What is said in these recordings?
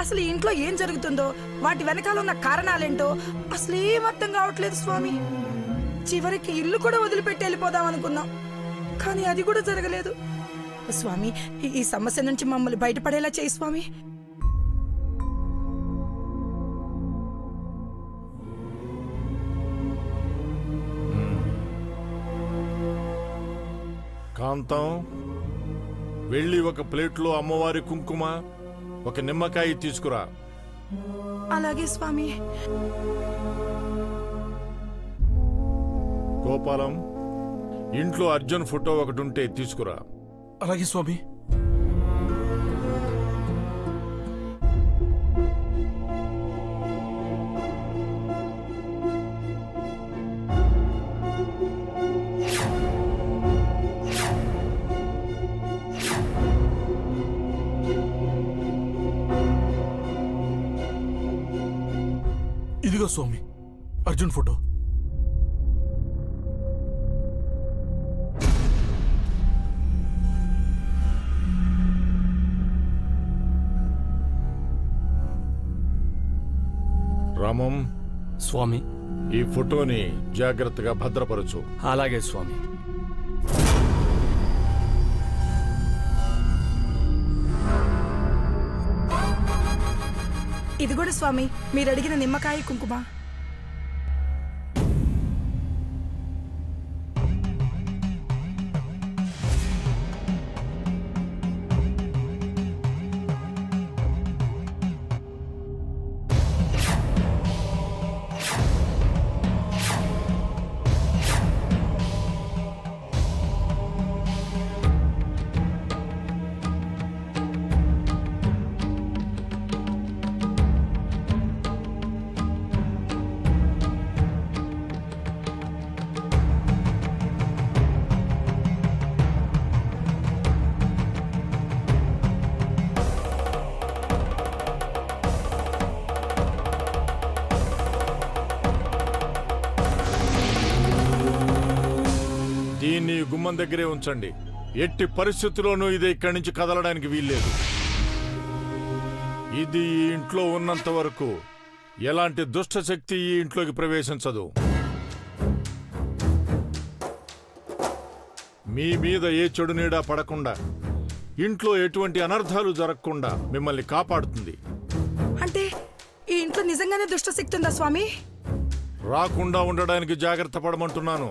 అసలు ఈ ఇంట్లో ఏం జరుగుతుందో, వాటి వెనకాల ఉన్న కారణాలేంటో అసలు ఏం అర్థం కావట్లేదు స్వామి. చివరికి ఇల్లు కూడా వదిలిపెట్టి వెళ్ళిపోదాం అనుకున్నాం, కానీ అది కూడా జరగలేదు. స్వామి, ఈ సమస్య నుంచి మమ్మల్ని బయటపడేలా చేయి స్వామి. కాంతం, వెళ్ళి ఒక ప్లేట్లో అమ్మవారి కుంకుమ, ఒక నిమ్మకాయ తీసుకురా. అలాగే స్వామి. గోపాలం, ఇంట్లో అర్జున్ ఫోటో ఒకటి ఉంటే తీసుకురా. అలాగే స్వామి. ఇదిగో స్వామి, అర్జున్ ఫోటో. రామం, స్వామి. ఈ ఫోటోని జాగ్రత్తగా భద్రపరచు. అలాగే స్వామి. ఇది కూడా స్వామి, మీరు అడిగిన నిమ్మకాయ కుంకుమ. దీన్ని గుమ్మం దగ్గరే ఉంచండి. ఎట్టి పరిస్థితుల్లోనూ ఇది ఇక్కడి నుంచి కదలడానికి వీల్లేదు. ఇది ఈ ఇంట్లో ఉన్నంత వరకు ఎలాంటి దుష్ట శక్తి ఈ ఇంట్లోకి ప్రవేశించదు. మీ మీద ఏ చెడు నీడా పడకుండా, ఇంట్లో ఎటువంటి అనర్థాలు జరగకుండా మిమ్మల్ని కాపాడుతుంది. అంటే ఈ ఇంట్లో నిజంగానే దుష్ట శక్తి ఉందా స్వామి? రాకుండా ఉండడానికి జాగ్రత్త పడమంటున్నాను.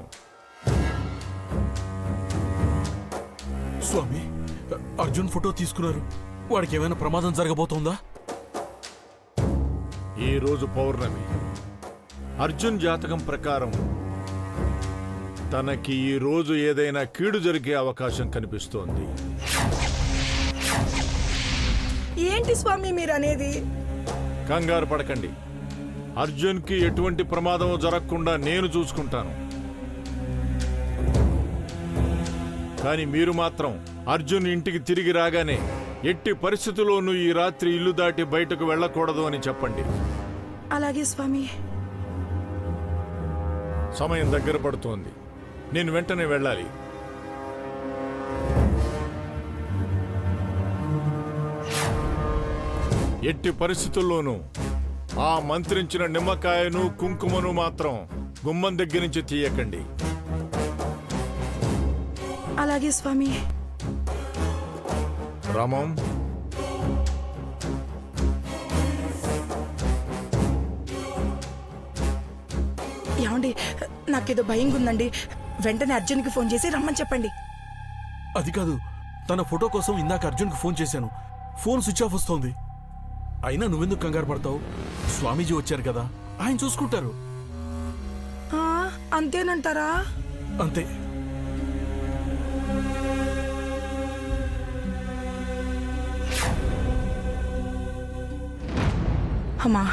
స్వామి, అర్జున్ ఫోటో తీసుకున్నారు. వాడికి ఏమైనా ప్రమాదం జరగబోతోందా? ఈ రోజు పౌర్ణమి. అర్జున్ జాతకం ప్రకారం తనకి ఈ రోజు ఏదైనా కీడు జరిగే అవకాశం కనిపిస్తోంది. ఏంటి స్వామి మీరు అనేది? కంగారు పడకండి. అర్జున్కి ఎటువంటి ప్రమాదం జరగకుండా నేను చూసుకుంటాను. కానీ మీరు మాత్రం అర్జున్ ఇంటికి తిరిగి రాగానే ఎట్టి పరిస్థితుల్లోనూ ఈ రాత్రి ఇల్లు దాటి బయటకు వెళ్ళకూడదు అని చెప్పండి. అలాగే స్వామి. సమయం దగ్గర పడుతోంది. నేను వెంటనే వెళ్ళాలి. ఎట్టి పరిస్థితుల్లోనూ ఆ మంత్రించిన నిమ్మకాయను కుంకుమను మాత్రం గుమ్మం దగ్గర నుంచి తీయకండి. అలాగే స్వామి. రామం, ఏమండి, నాకేదో భయంగా ఉందండి. వెంటనే అర్జున్కి ఫోన్ చేసి రమ్మని చెప్పండి. అది కాదు, తన ఫోటో కోసం ఇందాక అర్జున్కి ఫోన్ చేశాను. ఫోన్ స్విచ్ ఆఫ్ వస్తోంది. అయినా నువ్వెందుకు కంగారు పడతావు? స్వామీజీ వచ్చారు కదా, ఆయన చూసుకుంటారు. అంతేనంటారా? అంతే. అమ్మా,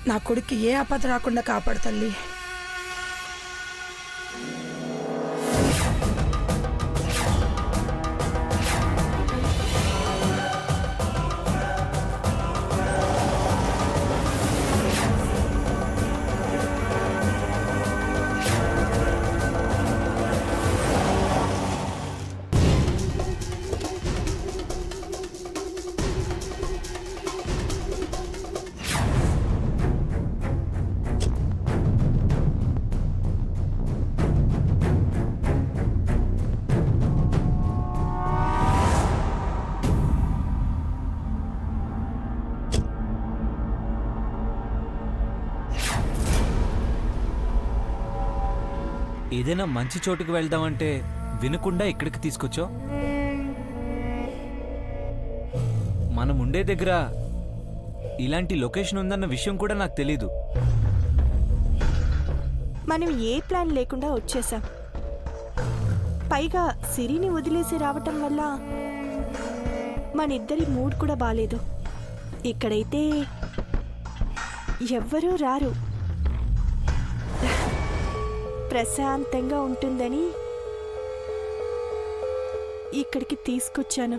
నా కొడుక్కి ఏ ఆపద రాకుండా కాపాడు తల్లి. ఏదైనా మంచి చోటుకు వెళ్దామంటే వినకుండా ఇక్కడికి తీసుకొచ్చావు. మనం ఉండే దగ్గర ఇలాంటి లొకేషన్ ఉందన్న విషయం కూడా నాకు తెలీదు. మనం ఏ ప్లాన్ లేకుండా వచ్చేసాం. పైగా సిరిని వదిలేసి రావటం వల్ల మన ఇద్దరి మూడ్ కూడా బాలేదు. ఇక్కడైతే ఎవ్వరూ రారు, ప్రశాంతంగా ఉంటుందని ఇక్కడికి తీసుకొచ్చాను.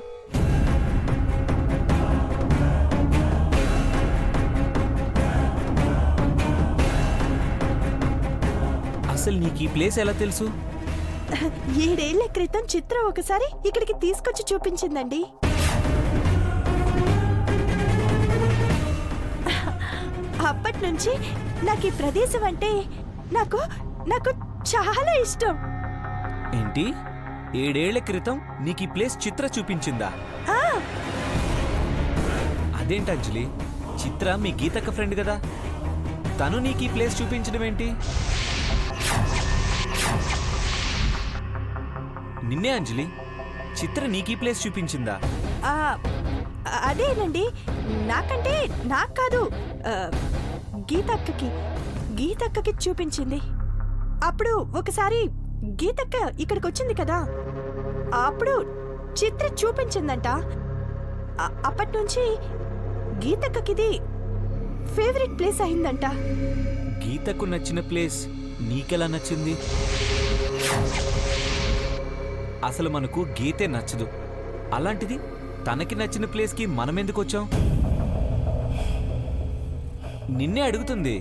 అసలు నీకు ఈ ప్లేస్ ఎలా తెలుసు? 7 ఏళ్ల క్రితం చిత్ర ఒకసారి ఇక్కడికి తీసుకొచ్చి చూపించిందండి. అప్పటి నుంచి నాకు ఈ ప్రదేశం అంటే నాకు నాకు చాలా ఇష్టం. ఏంటి 7 ఏళ్ల క్రితం నీకు ఈ ప్లేస్ చిత్ర చూపించిందా? ఆ, అదేంటి అంజలి, చిత్ర మీ గీతక్క ఫ్రెండ్ కదా, తను నీకు ఈ ప్లేస్ చూపించడం ఏంటి? నిన్నే అంజలి, చిత్ర నీకు ఈ ప్లేస్ చూపించిందా? ఆ, అదేనండి. నాకంటే నాకు కాదు, గీతక్కకి చూపించింది. అప్పుడు ఒకసారి గీతక్క ఇక్కడికి వచ్చింది కదా, అప్పుడు చిత్ర చూపించిందంట. అప్పటి నుంచి గీతక్కకిది ఫేవరెట్ ప్లేస్ అయిందంట. గీతకు నచ్చిన ప్లేస్ నీకెలా నచ్చింది? అసలు మనకు గీతే నచ్చదు, అలాంటిది తనకి నచ్చిన ప్లేస్కి మనమెందుకు వచ్చాం? నిన్నే అడుగుతుంది.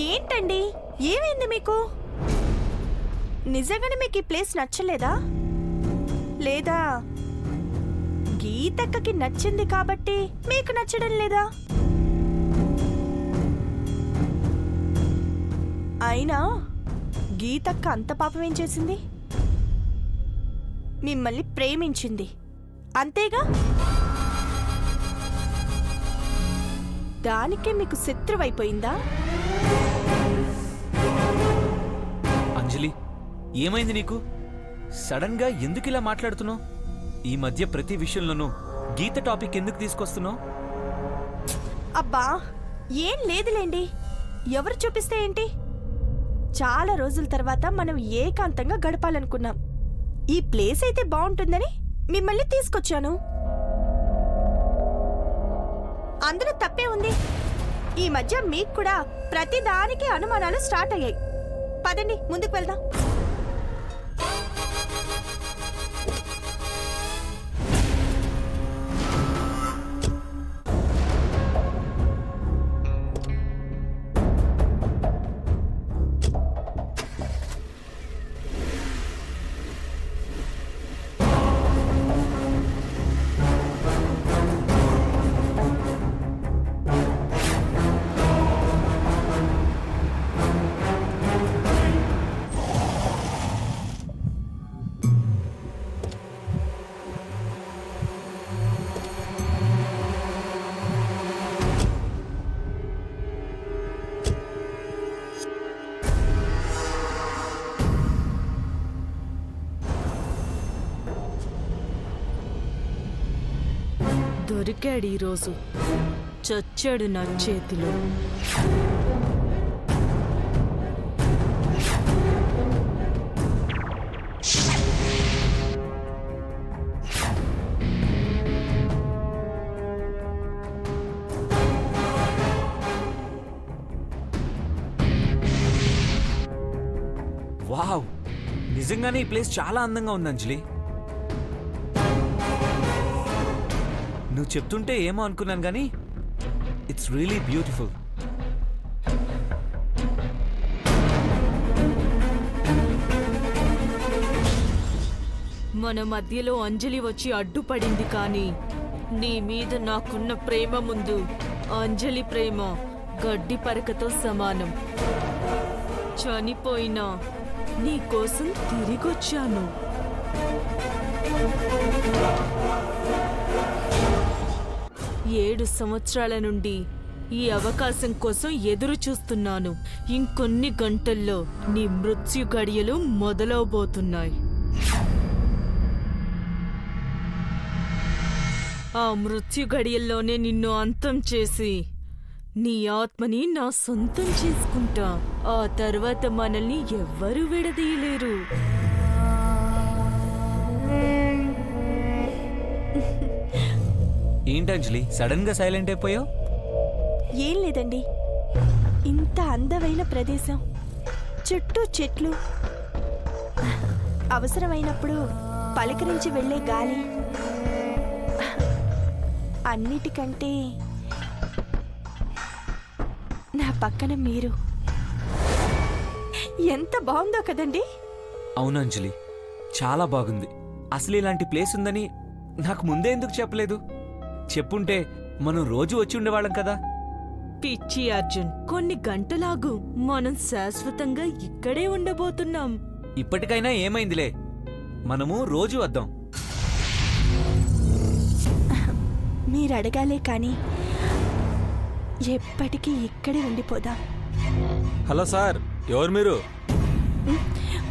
ఏంటండి, ఏమైంది మీకు? నిజంగానే మీకు ఈ ప్లేస్ నచ్చలేదా? లేదా గీతక్కకి నచ్చింది కాబట్టి మీకు నచ్చడం లేదా? అయినా గీతక్క అంత పాపం ఏం చేసింది? మిమ్మల్ని ప్రేమించింది, అంతేగా? దానికే మీకు శత్రువైపోయిందా? అంజలి, ఏమైంది నీకు? సడన్ గా ఎందుకు ఇలా మాట్లాడుతున్నావు? ఈ మధ్య ప్రతి విషయంలోనూ గీత టాపిక్ ఎందుకు తీసుకొస్తున్నావు? అబ్బా, ఏం లేదులేండి. ఎవరు చూపిస్తే ఏంటి? చాలా రోజుల తర్వాత మనం ఏకాంతంగా గడపాలనుకున్నాం. ఈ ప్లేస్ అయితే బాగుంటుందని మిమ్మల్ని తీసుకొచ్చాను. అందులో తప్పే ఉంది? ఈ మధ్య మీకు కూడా ప్రతి దానికి అనుమానాలు స్టార్ట్ అయ్యాయి. పదండి, ముందుకు వెళ్దాం. దొరికాడు ఈరోజు, చచ్చాడు నా చేతిలో. వావ్, నిజంగానే ఈ ప్లేస్ చాలా అందంగా ఉంది అంజలి. నువ్వు చెప్తుంటే ఏమో అనుకున్నాను కానీ ఇట్స్ రియలీ బ్యూటిఫుల్. మన మధ్యలో అంజలి వచ్చి అడ్డుపడింది, కానీ నీ మీద నాకున్న ప్రేమ ముందు అంజలి ప్రేమ గడ్డి పరకతో సమానం. చనిపోయినా నీ కోసం తిరిగొచ్చాను. 7 సంవత్సరాల నుండి ఈ అవకాశం కోసం ఎదురు చూస్తున్నాను. ఇంకొన్ని గంటల్లో నీ మృత్యు గడియలు మొదలవబోతున్నాయి. ఆ మృత్యు గడియల్లోనే నిన్ను అంతం చేసి నీ ఆత్మని నా సొంతం చేసుకుంటా. ఆ తర్వాత మనల్ని ఎవ్వరూ విడదీయలేరు. ఏంటంజలి సడన్ గా సైలెంట్ అయిపోయావు? ఏం లేదండి, ఇంత అందమైన ప్రదేశం, చుట్టూ చెట్లు, అవసరమైనప్పుడు పలకరించి వెళ్ళే గాలి, అన్నిటికంటే నా పక్కన మీరు. ఎంత బాగుందో కదండి. అవును అంజలి, చాలా బాగుంది. అసలు ఇలాంటి ప్లేస్ ఉందని నాకు ముందే ఎందుకు చెప్పలేదు? చెప్పుంటే మనం రోజు వచ్చి ఉండేవాళ్ళం కదా. పిచ్చి అర్జున్, కొన్ని గంటలాగు, మనం శాశ్వతంగా ఇక్కడే ఉండబోతున్నాం. ఇప్పటికైనా ఏమైందిలే, మనము రోజు వద్దాం. మీరు అడగాలే కానీ ఎప్పటికీ ఇక్కడే ఉండిపోదాం. హలో సార్, ఎవరు మీరు?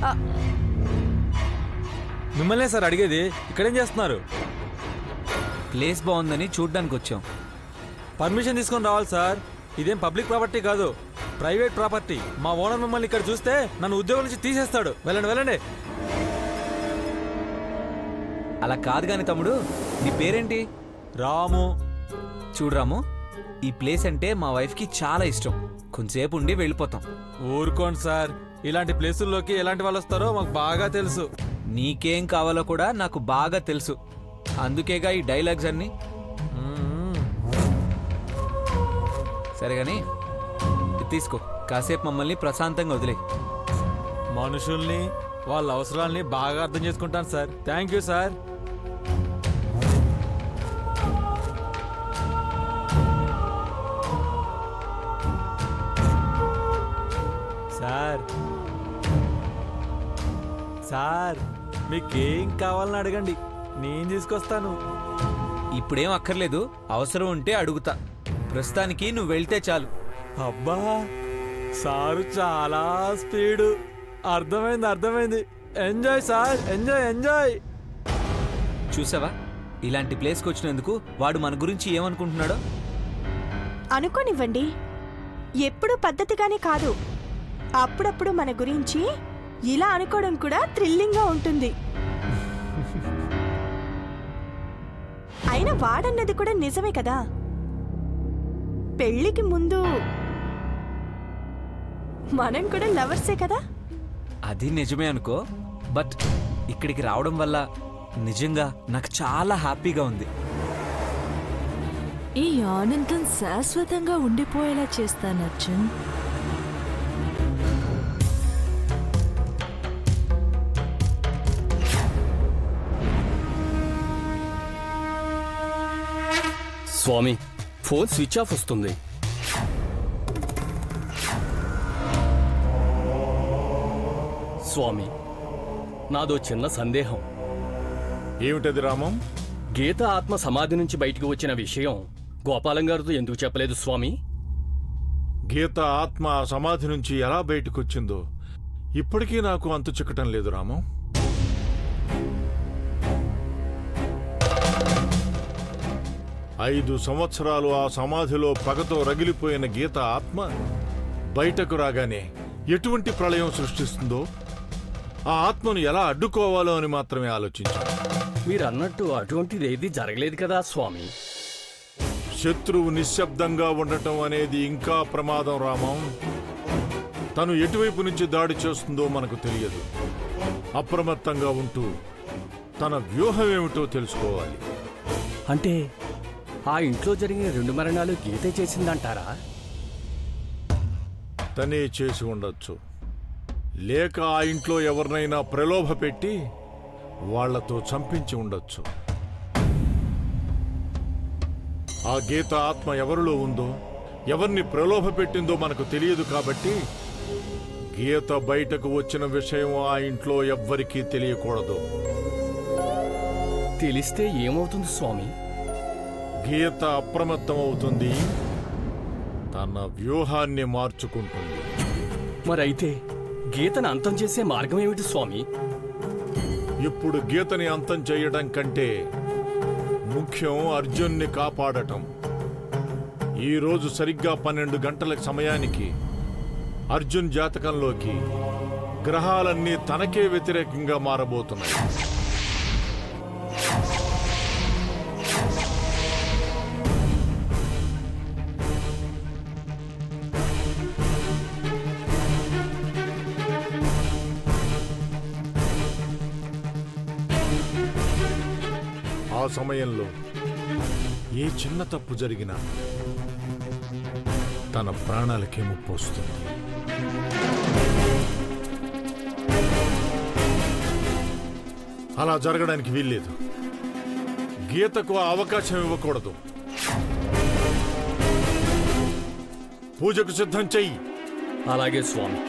ఆ, మిమ్మల్నే సార్ అడిగేది. ఇక్కడేం చేస్తున్నారు? ప్లేస్ బాగుందని చూడ్డానికి వచ్చాం. పర్మిషన్ తీసుకొని రావాలి సార్. ఇదేం పబ్లిక్ ప్రాపర్టీ కాదు, ప్రైవేట్ ప్రాపర్టీ. మా ఓనర్ మిమ్మల్ని ఇక్కడ చూస్తే నన్ను ఉద్యోగం నుంచి తీసేస్తాడు. వెళ్ళండి వెళ్ళండి. అలా కాదు గాని తమ్ముడు, నీ పేరేంటి? రాము. చూడు రాము, ఈ ప్లేస్ అంటే మా వైఫ్కి చాలా ఇష్టం. కొంచెంసేపు ఉండి వెళ్ళిపోతాం. ఊరుకోండి సార్, ఇలాంటి ప్లేసుల్లోకి ఎలాంటి వాళ్ళు వస్తారో మాకు బాగా తెలుసు. నీకేం కావాలో కూడా నాకు బాగా తెలుసు. అందుకేగా ఈ డైలాగ్స్ అన్నీ. సరే గాని ఇది తీసుకో, కాసేపు మమ్మల్ని ప్రశాంతంగా వదిలే. మనుషుల్ని వాళ్ళ అవసరాల్ని బాగా అర్థం చేసుకుంటాను sir. Thank you sir. Sir sir, మీకేం కావాలని అడగండి, నేను తీసుకొస్తాను. ఇప్పుడేం అక్కర్లేదు, అవసరం ఉంటే అడుగుతా. ప్రస్తుతానికి నువ్వు వెళ్తే చాలు. అబ్బా, సారు చాలా స్పీడు. అర్థమైంది అర్థమైంది. Enjoy sir, enjoy enjoy. చూసావా, ఇలాంటి ప్లేస్కి వచ్చినందుకు వాడు మన గురించి ఏమనుకుంటున్నాడో. అనుకోనివ్వండి, ఎప్పుడు పద్ధతిగానే కాదు, అప్పుడప్పుడు మన గురించి ఇలా అనుకోవడం కూడా థ్రిల్లింగ్గా ఉంటుంది. అయినా వాడన్నది కూడా నిజమే కదా. పెళ్ళికి ముందు మనం కూడా లవర్సే కదా. అది నిజమే అనుకో, బట్ ఇక్కడికి రావడం వల్ల నిజంగా నాకు చాలా హ్యాపీగా ఉంది. ఈ ఆనందం శాశ్వతంగా ఉండిపోయేలా చేస్తాను అర్జున్. స్వామి, ఫోన్ స్విచ్ ఆఫ్ వస్తుంది. స్వామి, నాదో చిన్న సందేహం. ఏమిటది రామం? గీత ఆత్మ సమాధి నుంచి బయటికి వచ్చిన విషయం గోపాలం గారితో ఎందుకు చెప్పలేదు స్వామి? గీత ఆత్మ ఆ సమాధి నుంచి ఎలా బయటకొచ్చిందో ఇప్పటికీ నాకు అంతు చిక్కటం లేదు రామం. 5 సంవత్సరాలు ఆ సమాధిలో పగతో రగిలిపోయిన గీత ఆత్మ బయటకు రాగానే ఎటువంటి ప్రళయం సృష్టిస్తుందో, ఆ ఆత్మను ఎలా అడ్డుకోవాలో అని మాత్రమే ఆలోచించాను. మీరు అన్నట్టు అటువంటిది ఏది జరగలేదు కదా స్వామి? శత్రువు నిశ్శబ్దంగా ఉండటం అనేది ఇంకా ప్రమాదం రామం. తను ఎటువైపు నుంచి దాడి చేస్తుందో మనకు తెలియదు. అప్రమత్తంగా ఉంటూ తన వ్యూహం ఏమిటో తెలుసుకోవాలి. అంటే ఆ ఇంట్లో జరిగిన 2 మరణాలు గీతే చేసిందంటారా? తనే చేసి ఉండొచ్చు, లేక ఆ ఇంట్లో ఎవరినైనా ప్రలోభ పెట్టి వాళ్లతో చంపించి ఉండొచ్చు. ఆ గీత ఆత్మ ఎవరిలో ఉందో, ఎవరిని ప్రలోభ పెట్టిందో మనకు తెలియదు. కాబట్టి గీత బయటకు వచ్చిన విషయం ఆ ఇంట్లో ఎవ్వరికీ తెలియకూడదు. తెలిస్తే ఏమవుతుంది స్వామి? గీత అప్రమత్తం అవుతుంది, తన వ్యూహాన్ని మార్చుకుంటుంది. మరైతే గీతను అంతం చేసే మార్గం ఏమిటి స్వామి? ఇప్పుడు గీతని అంతం చేయడం కంటే ముఖ్యం అర్జున్ని కాపాడటం. ఈరోజు సరిగ్గా 12 గంటల సమయానికి అర్జున్ జాతకంలోకి గ్రహాలన్నీ తనకే వ్యతిరేకంగా మారబోతున్నాయి. ఆ సమయంలో ఏ చిన్న తప్పు జరిగినా తన ప్రాణాలకే ముప్పు వస్తుంది. అలా జరగడానికి వీల్లేదు. గీతకు ఆ అవకాశం ఇవ్వకూడదు. పూజకు సిద్ధం చెయ్యి. అలాగే స్వామి.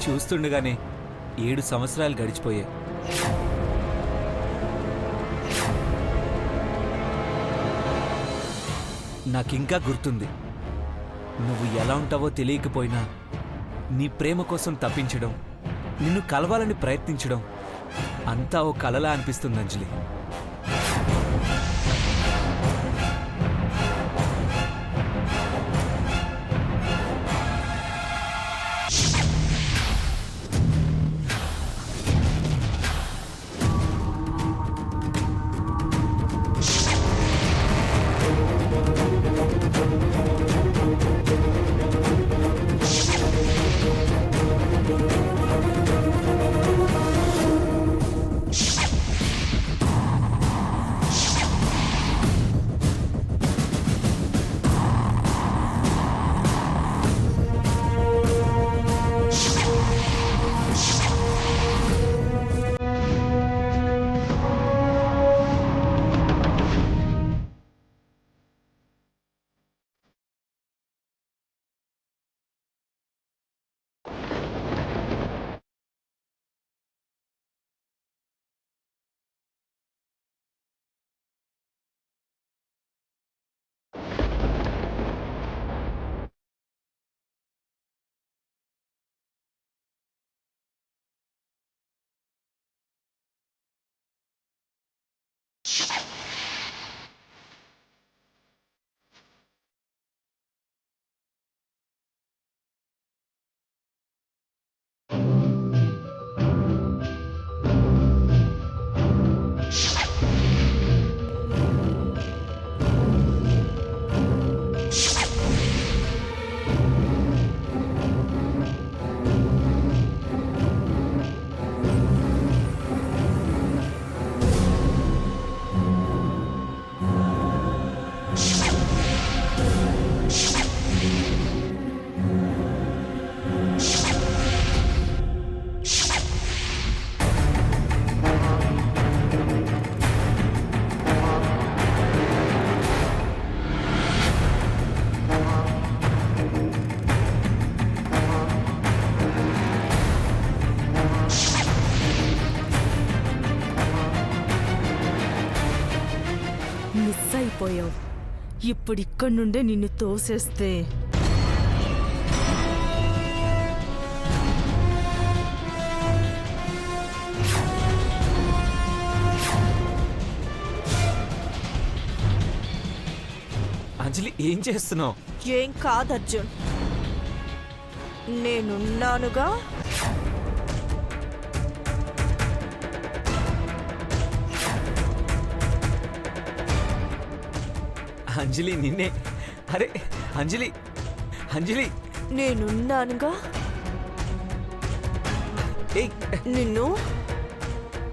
చూస్తుండగానే 7 సంవత్సరాలు గడిచిపోయాయి. నాకింకా గుర్తుంది, నువ్వు ఎలా ఉంటావో తెలియకపోయినా నీ ప్రేమ కోసం తప్పించడం, నిన్ను కలవాలని ప్రయత్నించడం అంతా ఓ కలలా అనిపిస్తుంది అంజలి. మిస్ అయిపోయావు. ఇప్పుడిక్కడి నుండే నిన్ను తోసేస్తే ఏం చేస్తున్నావు? ఏం కాదు అర్జున్, నేనున్నానుగా. అంజలి నిన్నే. అరే అంజలి, అంజలి. నేనున్నానుగా. ఏయ్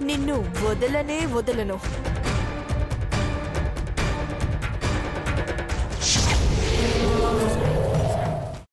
నిన్ను వదలనే వదలను.